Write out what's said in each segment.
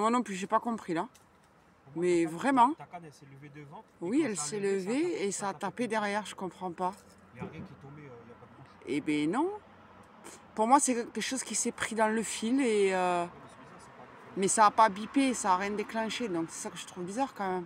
moi non plus, j'ai pas compris là. Mais vraiment, Ta canne, elle s'est levée devant. Et oui, quand elle ça a s'est levé, levée et ça a tapé derrière, je comprends pas. Il n'y a rien qui est tombé, il n'y a pas de bouche. Eh ben non. Pour moi, c'est quelque chose qui s'est pris dans le fil et Ouais, mais c'est bizarre, c'est pas des mais ça a pas bipé, ça a rien déclenché. Donc c'est ça que je trouve bizarre quand même.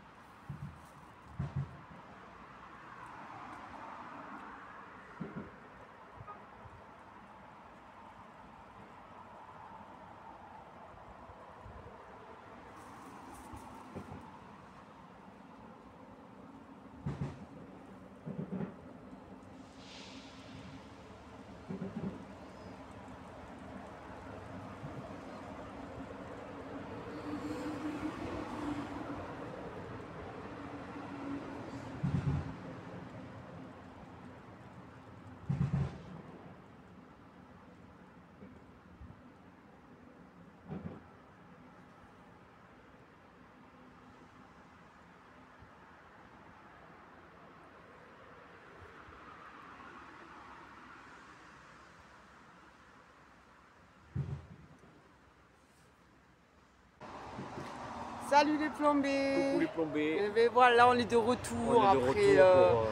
Salut les plombés. Coucou les plombés. Eh ben voilà, on est de retour, On est de après, retour pour...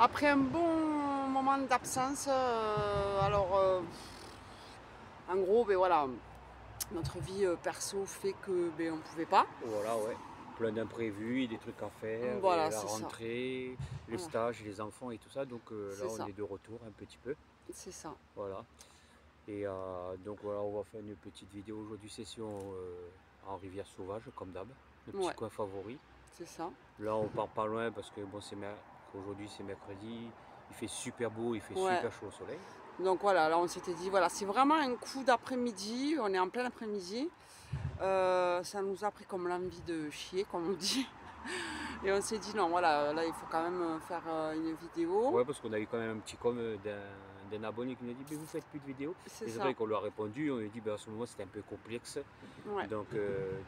après un bon moment d'absence. En gros, ben voilà, notre vie perso fait que ben, on pouvait pas. Voilà, ouais. Plein d'imprévus, des trucs à faire, Voilà, et la c'est ça. rentrée, les Voilà. stages, les enfants et tout ça. Donc là, C'est on ça. est de retour un petit peu. C'est ça. Voilà. Et donc voilà, on va faire une petite vidéo aujourd'hui, session en rivière sauvage, comme d'hab. Le petit Ouais, coin favori. c'est ça. Là, on part pas loin parce que bon, aujourd'hui c'est mercredi. Il fait super beau, il fait Ouais. super chaud au soleil. Donc voilà, là on s'était dit, voilà, c'est vraiment un coup d'après-midi, on est en plein après-midi. Ça nous a pris comme l'envie de chier, comme on dit. Et on s'est dit, non, voilà, là il faut quand même faire une vidéo. Ouais, parce qu'on a eu quand même un petit com d'un abonné qui nous a dit mais vous faites plus de vidéos. C'est Et c'est ça. vrai qu'on lui a répondu, on lui a dit à ce moment c'était un peu complexe. Ouais. Donc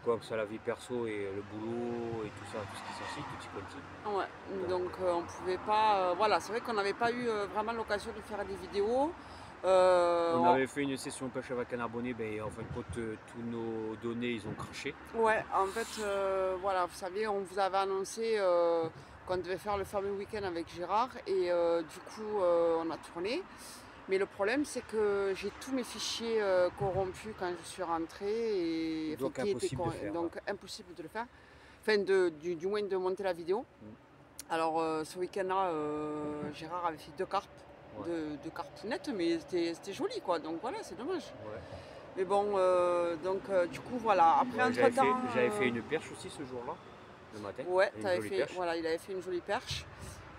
comme ça la vie perso et le boulot et tout ça, tout ce qui s'ensuit, tout y continue. Ouais, donc on pouvait pas. Voilà, c'est vrai qu'on n'avait pas eu vraiment l'occasion de faire des vidéos. On avait fait une session pêche avec un abonné, ben, en fin de compte tous nos données ils ont craché. Ouais, en fait, voilà, vous savez, on vous avait annoncé qu'on devait faire le fameux week-end avec Gérard et du coup, on a tourné. Mais le problème, c'est que j'ai tous mes fichiers corrompus quand je suis rentrée et Donc enfin, qui étaient impossible de faire. donc impossible de le faire. Enfin, du moins de monter la vidéo. Alors, ce week-end-là, Gérard avait fait deux carpes, Ouais. deux carpounettes, mais c'était joli, quoi. Donc voilà, c'est dommage. Ouais. Mais bon, du coup, voilà. Après, Ouais, entre-temps... j'avais fait une perche aussi ce jour-là, le matin. Ouais, Une jolie perche. voilà, il avait fait une jolie perche.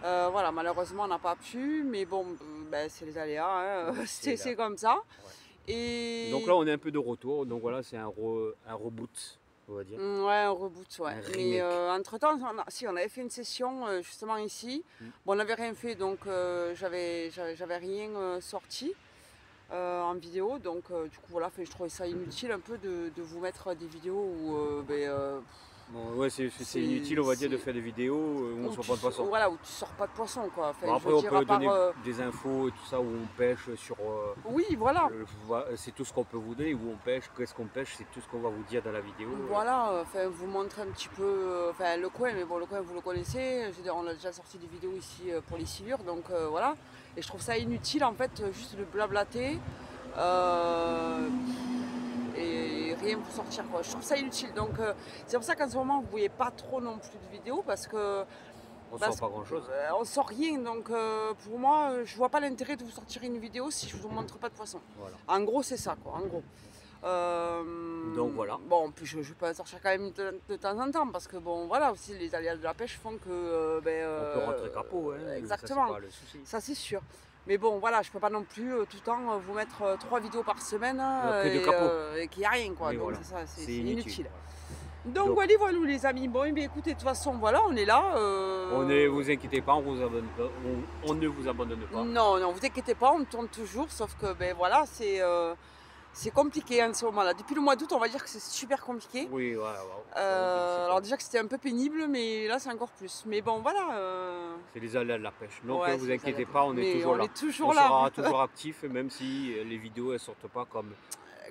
Voilà, malheureusement, on n'a pas pu, mais bon, ben, c'est les aléas, hein, Ouais, c'est comme ça. Ouais. Et... Donc là, on est un peu de retour. Donc voilà, c'est un reboot, on va dire. Ouais, un reboot, ouais. Un Mais remake. entre-temps, on avait fait une session justement ici. Bon, on n'avait rien fait, donc j'avais rien sorti en vidéo. Donc du coup, voilà, je trouvais ça inutile un peu de vous mettre des vidéos où Bon, ouais, c'est inutile, on va dire, de faire des vidéos où on ne sort pas de poisson. Voilà, où tu sors pas de poisson, quoi. Enfin, Bon, je après, veux on dire, peut à part, donner des infos et tout ça, où on pêche sur... oui, voilà. c'est tout ce qu'on peut vous donner, où on pêche, qu'est-ce qu'on pêche, c'est tout ce qu'on va vous dire dans la vidéo. Voilà, enfin, vous montrer un petit peu enfin, le coin, mais bon, le coin, vous le connaissez. Je veux dire, on a déjà sorti des vidéos ici pour les silures, donc voilà. Et je trouve ça inutile, en fait, juste de blablater et rien vous sortir, quoi. Je trouve ça inutile. Donc, c'est pour ça qu'en ce moment, vous ne voyez pas trop non plus de vidéos, parce que... On sort pas grand-chose. On sort rien, donc pour moi, je vois pas l'intérêt de vous sortir une vidéo si je vous montre pas de poisson. Voilà. En gros, c'est ça, quoi, en gros. Donc voilà. Bon, puis je peux en sortir quand même de temps en temps parce que bon, voilà aussi les aléas de la pêche font que on peut rentrer capot, hein, exactement. ça c'est pas le souci. Ça c'est sûr. Mais bon, voilà, je peux pas non plus tout le temps vous mettre 3 vidéos par semaine et qu'il n'y a rien, quoi. Oui, donc voilà. c'est ça, c'est inutile. Voilà. Donc voilà, voilà les amis. Bon, eh bien, écoutez, de toute façon, voilà, on est là. Vous inquiétez pas, on ne vous abandonne pas. Non, non, vous inquiétez pas, on tourne toujours, sauf que ben voilà, c'est compliqué en ce moment-là. Depuis le mois d'août, on va dire que c'est super compliqué. Oui, voilà. Alors déjà que c'était un peu pénible, mais là c'est encore plus. Mais bon, voilà. C'est les aléas de la pêche. Donc Ouais, vous inquiétez pas, on est toujours là. On est toujours on là. sera toujours actif, même si les vidéos elles sortent pas comme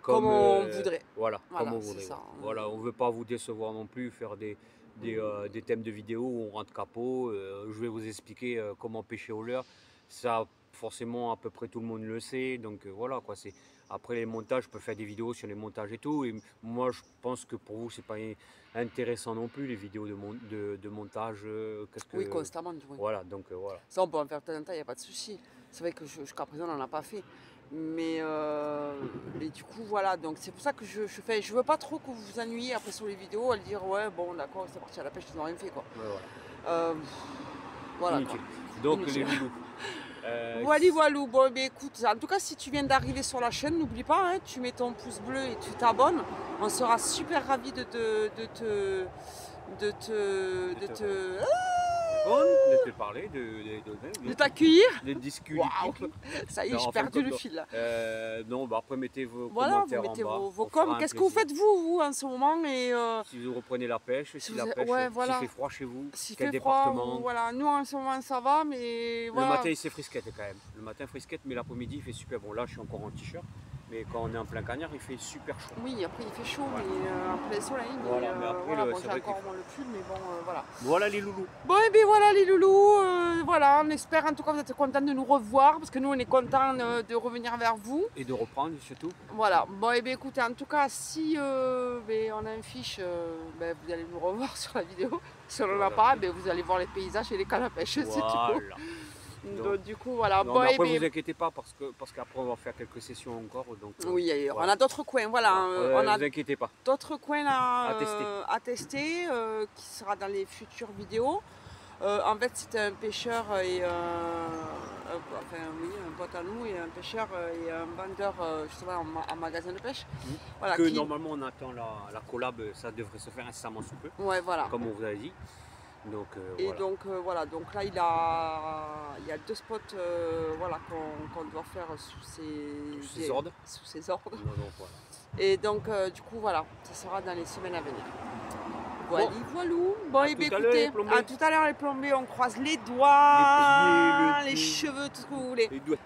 comme on voudrait. Voilà, Voilà, comme on c'est voudrait. ça. Voilà, on veut pas vous décevoir non plus, faire des thèmes de vidéos où on rentre capot. Je vais vous expliquer comment pêcher au leurre. Ça, forcément, à peu près tout le monde le sait. Donc voilà, quoi. Après les montages, je peux faire des vidéos sur les montages et tout. Et moi, je pense que pour vous, c'est pas intéressant non plus, les vidéos de montage. Qu'est-ce Oui, que... constamment, du moins. Voilà, donc voilà. Ça, on peut en faire de temps en temps, il n'y a pas de souci. C'est vrai que jusqu'à présent, on n'en a pas fait. Mais du coup, voilà. Donc, c'est pour ça que je fais. Je veux pas trop que vous vous ennuyiez après sur les vidéos à le dire, ouais, bon, d'accord, c'est parti à la pêche, ils n'ont rien fait, quoi. Ouais, voilà. Voilà. Inutile. Quoi. Donc, Inutile. les loulous. Voilà, voilou. Bon, ben écoute, en tout cas, si tu viens d'arriver sur la chaîne, n'oublie pas, hein, tu mets ton pouce bleu et tu t'abonnes. On sera super ravis de De te parler, de t'accueillir. de discuter. Waouh, ça y est, Non, j'ai enfin, perdu le fil là. Non, bah après mettez vos Voilà, vous commentaires mettez en bas. vos on fera coms. un Qu'est-ce que vous plaisir. faites vous en ce moment et Si vous reprenez la pêche, si vous la êtes- pêche, ouais, voilà. s'il fait froid chez vous, s'il quel fait froid, département. voilà. Nous en ce moment ça va, mais Le voilà. matin c'est frisquette quand même. Le matin frisquette, mais l'après-midi il fait super bon. Là je suis encore en t-shirt, mais quand on est en plein cagnard il fait super chaud. Oui, après il fait chaud, Voilà. mais en plein soleil. Voilà, mais après, voilà, bon, c'est j'ai vrai encore qu'il moins le pull, mais bon, voilà. Voilà les loulous. Bon, et bien voilà les loulous, voilà, on espère en tout cas que vous êtes contents de nous revoir, parce que nous on est contents de revenir vers vous. Et de reprendre surtout. Voilà, bon, et bien écoutez, en tout cas, si on a un fiche, vous allez nous revoir sur la vidéo. Si on n'en a pas, vous allez voir les paysages et les cannes à pêche, c'est tout. Voilà. Donc, du coup, voilà. Non, Bon, mais et après bien, vous inquiétez pas parce qu'après on va faire quelques sessions encore. Donc, oui, voilà. on a d'autres coins, voilà. On a vous inquiétez pas. d'autres coins à tester. tester, qui sera dans les futures vidéos. En fait, c'était un pêcheur et un pote à nous et un pêcheur et un vendeur justement en magasin de pêche. Voilà, Que normalement on attend la collab, ça devrait se faire incessamment sous peu, Ouais, voilà. comme on vous a dit. Donc, Et voilà. donc voilà, donc là il y a 2 spots voilà, qu'on doit faire sous ses ordres. Sous ses ordres. Non, non, voilà. Et donc du coup voilà, ça sera dans les semaines à venir. Voilà, Bon. voilou. Bon, À et bien tout à l'heure, écoutez, les plombés. à tout à l'heure les plombés, on croise les doigts, Les pieds, les cheveux, tout ce que vous voulez. Les doigts.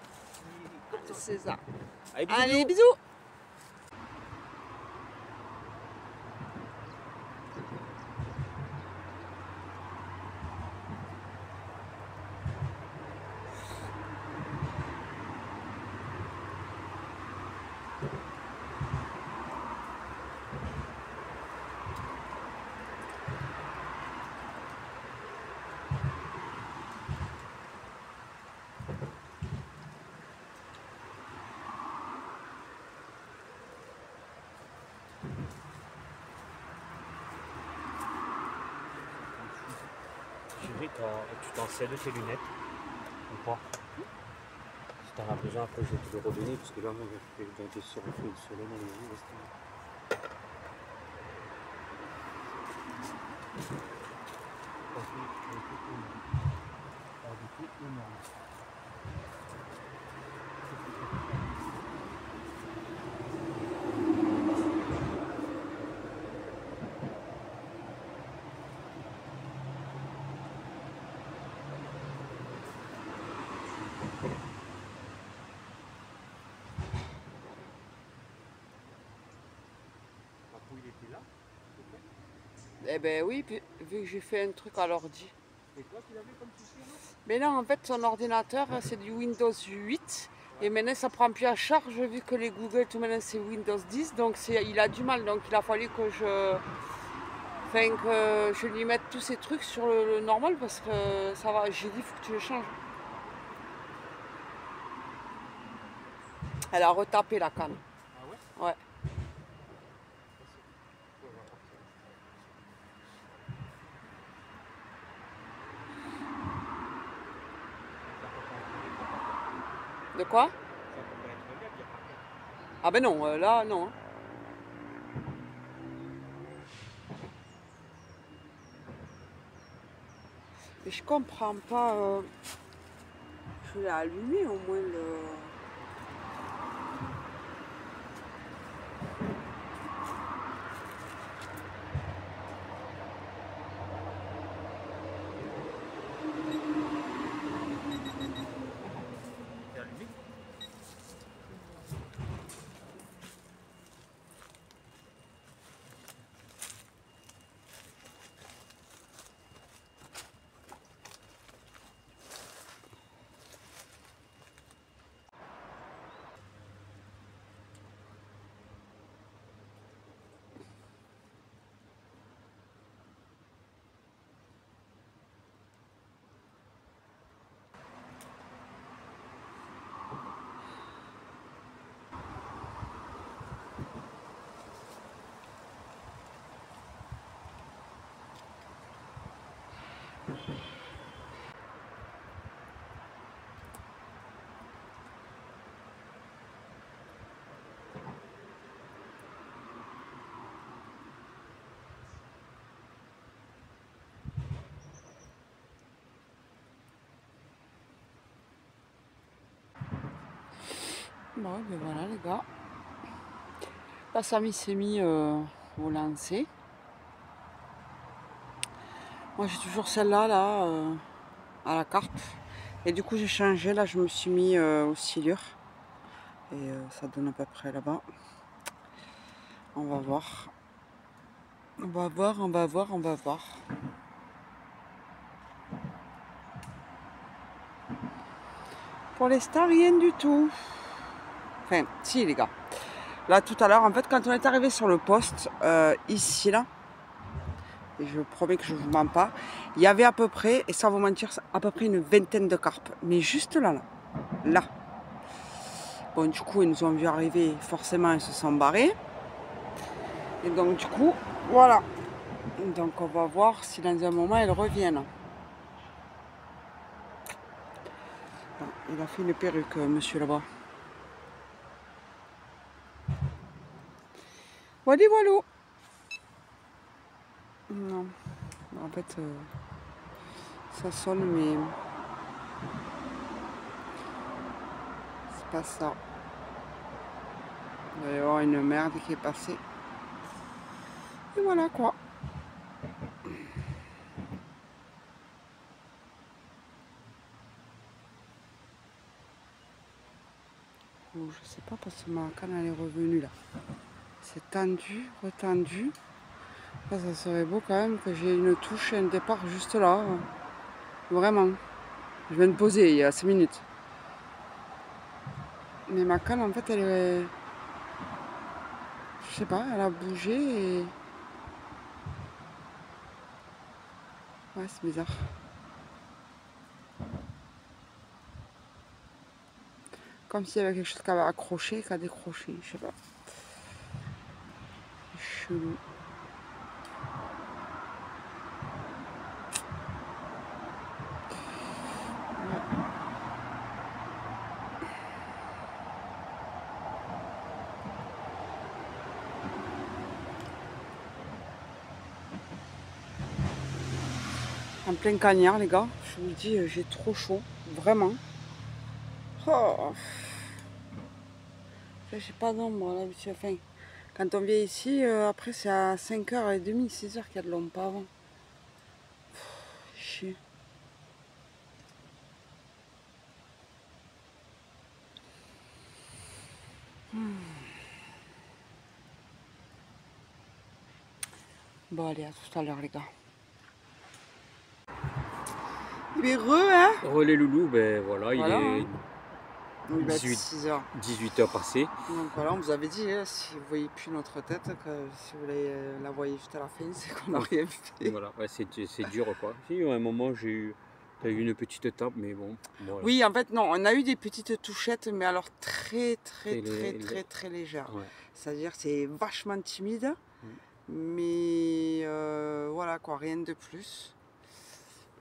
C'est ça. Allez, bisous, Allez, bisous. bisous. Chérie, tu t'en sais de tes lunettes ou pas? Si t'en as besoin, après je vais te le redonner parce que là, moi, j'ai été sur le soleil dans les yeux. laisse tomber. Papou, il était là? Eh ben oui, vu que j'ai fait un truc à l'ordi. C'est toi qui l'avais comme souci, non? Mais non, en fait, son ordinateur, c'est du Windows 8. Et maintenant, ça prend plus à charge, vu que les Google, tout maintenant, c'est Windows 10. Donc, il a du mal. Donc, il a fallu que je lui mette tous ces trucs sur le normal, parce que ça va. J'ai dit, il faut que tu le changes. Elle a retapé la canne. Ah ouais? Ouais. De quoi? Ah ben non, là, non. Mais je comprends pas. Je l'ai allumé au moins le. Bon, ben voilà les gars. Là, Samy s'est mis au lancer. Moi, j'ai toujours celle-là, là, à la carpe. Et du coup, j'ai changé. Là, je me suis mis au silure. Et ça donne à peu près là-bas. On va voir. On va voir, on va voir, on va voir. Pour l'instant, rien du tout. Enfin, si les gars. Là, tout à l'heure, en fait, quand on est arrivé sur le poste, ici, là, et je promets que je ne vous mens pas, il y avait à peu près, et sans vous mentir, à peu près une vingtaine de carpes. Mais juste là, là. Là. Bon, du coup, ils nous ont vu arriver, forcément, ils se sont barrés. Et donc, du coup, voilà. Donc, on va voir si dans un moment, ils reviennent. Il a fait une perruque, monsieur là-bas. Voilà, voilà. Non. En fait, ça sonne, mais c'est pas ça. Il va y avoir une merde qui est passée. Et voilà quoi. Oh, je sais pas parce que ma canne elle est revenue là. C'est tendu, retendu. Là, ça serait beau quand même que j'ai une touche et un départ juste là. Vraiment. Je viens de poser il y a 5 minutes. Mais ma canne en fait elle est. Je sais pas, elle a bougé et. Ouais, c'est bizarre. Comme s'il y avait quelque chose qui avait accroché, qui a décroché, je sais pas. C'est chelou. En plein cagnard les gars, je vous dis j'ai trop chaud, vraiment. Oh. J'ai pas d'ombre là, enfin, quand on vient ici, après c'est à 5h30, 6h qu'il y a de l'ombre, pas avant. Chier. Bon allez, à tout à l'heure les gars. Il est heureux hein. Relais loulou, ben voilà, il est Il va être 18h passé. Donc voilà, on vous avait dit, hein, si vous voyez plus notre tête, que si vous la voyez juste à la fin, c'est qu'on n'a rien fait. Voilà, ouais, c'est dur quoi. Si, à un moment j'ai eu une petite tape, mais bon. Voilà. Oui, en fait, non, on a eu des petites touchettes, mais alors très légères. Ouais. C'est-à-dire, c'est vachement timide, mais voilà quoi, rien de plus.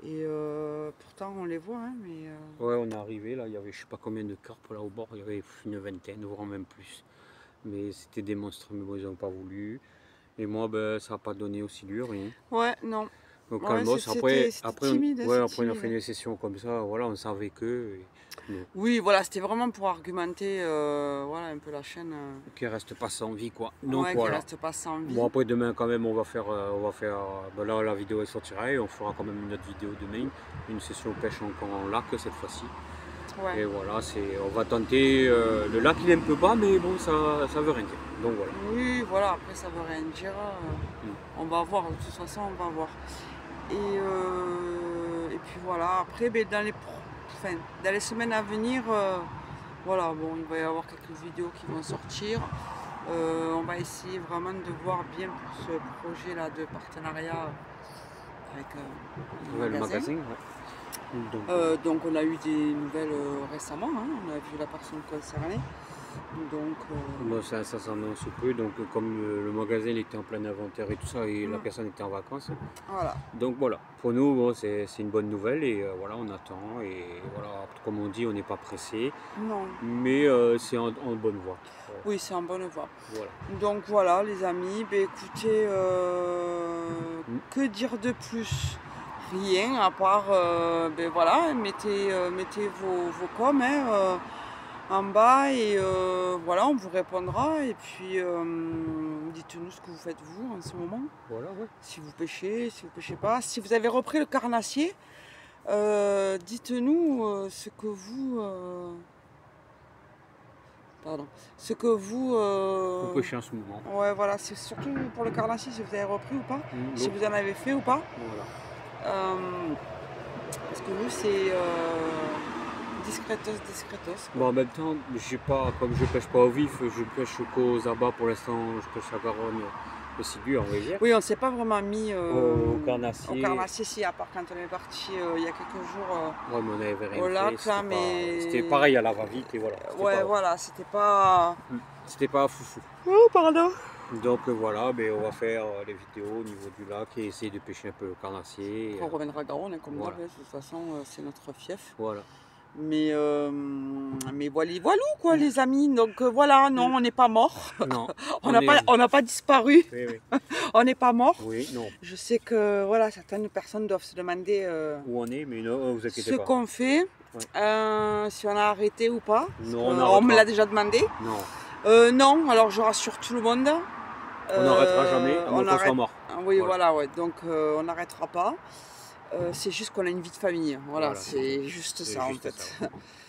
Et pourtant, on les voit, hein, mais. Ouais, on est arrivé là, il y avait je sais pas combien de carpes là au bord, il y avait une vingtaine, voire même plus. Mais c'était des monstres, mais bon, ils n'ont pas voulu. Et moi, ben, ça n'a pas donné aussi dur, rien. Ouais, non. Donc Ouais, calmos, après, timide, on a fait une session comme ça, voilà, on savait que. Oui, voilà, c'était vraiment pour argumenter voilà, un peu la chaîne. Qui reste pas sans vie, quoi. Donc ouais, voilà. qui reste pas sans vie. Bon, après demain, quand même, on va faire ben là, la vidéo elle sortira et on fera quand même une autre vidéo demain, une session pêche encore en lac cette fois-ci. Ouais. Et voilà, on va tenter. Le lac il est un peu bas, mais bon, ça veut rien dire. Donc voilà. Oui, voilà, après ça veut rien dire. On va voir, de toute façon, on va voir. Et puis voilà, après, ben, dans les semaines à venir, voilà, bon, il va y avoir quelques vidéos qui vont sortir. On va essayer vraiment de voir bien pour ce projet là de partenariat avec le magasin. Donc on a eu des nouvelles récemment, hein, on a vu la personne concernée. Donc, Bon, ça s'annonce peu, donc comme le magasin il était en plein inventaire et tout ça, et la personne était en vacances. voilà. Donc voilà, pour nous, bon, c'est une bonne nouvelle et voilà, on attend. Et voilà, comme on dit, on n'est pas pressé, Non. mais c'est en bonne voie. Oui, c'est en bonne voie. Voilà. Donc voilà, les amis, ben, écoutez, que dire de plus? Rien, à part, ben voilà, mettez vos coms hein, en bas et voilà, on vous répondra. Et puis, dites-nous ce que vous faites vous en ce moment. Voilà, ouais. Si vous pêchez, si vous pêchez pas. Si vous avez repris le carnassier, dites-nous ce que vous... pardon. Ce que vous... On pêche en ce moment. Ouais, voilà, c'est surtout pour le carnassier, si vous avez repris ou pas, si vous en avez fait ou pas. Voilà. Parce que nous, c'est discretos. Bon, en même temps, comme je pêche pas au vif, je pêche qu'aux abats pour l'instant, je pêche à Garonne, le Sigur, on va dire. Oui, on s'est pas vraiment mis Au carnassier. Au carnassier, si, à part quand on est parti il y a quelques jours Ouais, mais on avait rien au lac, fait, là, mais... C'était pareil à la va-vite et voilà. Ouais, voilà, c'était pas... C'était pas foufou. Oh, pardon. Donc voilà, ben, on va faire les vidéos au niveau du lac et essayer de pêcher un peu le carnassier. On reviendra à Garonne, hein, comme Voilà. d'hab, de toute façon, c'est notre fief. Voilà. Mais voilà, quoi, les amis. Donc voilà, non, on n'est pas mort. Non. On n'a pas disparu. Oui, oui. On n'est pas mort. Oui, non. Je sais que voilà, certaines personnes doivent se demander Où on est, mais non, vous inquiétez ce pas. qu'on fait, si on a arrêté ou pas. Non, on me l'a déjà demandé. Non. Non, alors je rassure tout le monde. On n'arrêtera jamais, à moins qu'on soit mort. Oui, voilà, ouais. Donc on n'arrêtera pas. C'est juste qu'on a une vie de famille. Voilà, c'est juste ça en fait.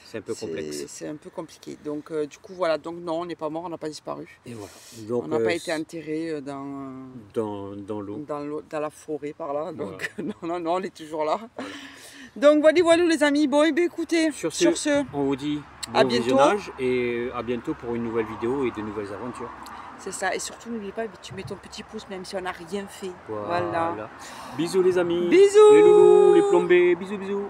C'est un peu complexe. C'est un peu compliqué. Donc du coup, voilà. Donc non, on n'est pas mort, on n'a pas disparu. Et voilà. Donc, on n'a pas été enterré dans l'eau. Dans la forêt par là. Donc voilà. non, on est toujours là. Voilà. Donc voilà les amis. Bon, et bien écoutez, sur ce, on vous dit à bon bientôt. visionnage et à bientôt pour une nouvelle vidéo et de nouvelles aventures. C'est ça, et surtout n'oublie pas, tu mets ton petit pouce même si on n'a rien fait. Voilà. Voilà. Bisous les amis. Bisous. Les loulous, les plombés, bisous bisous.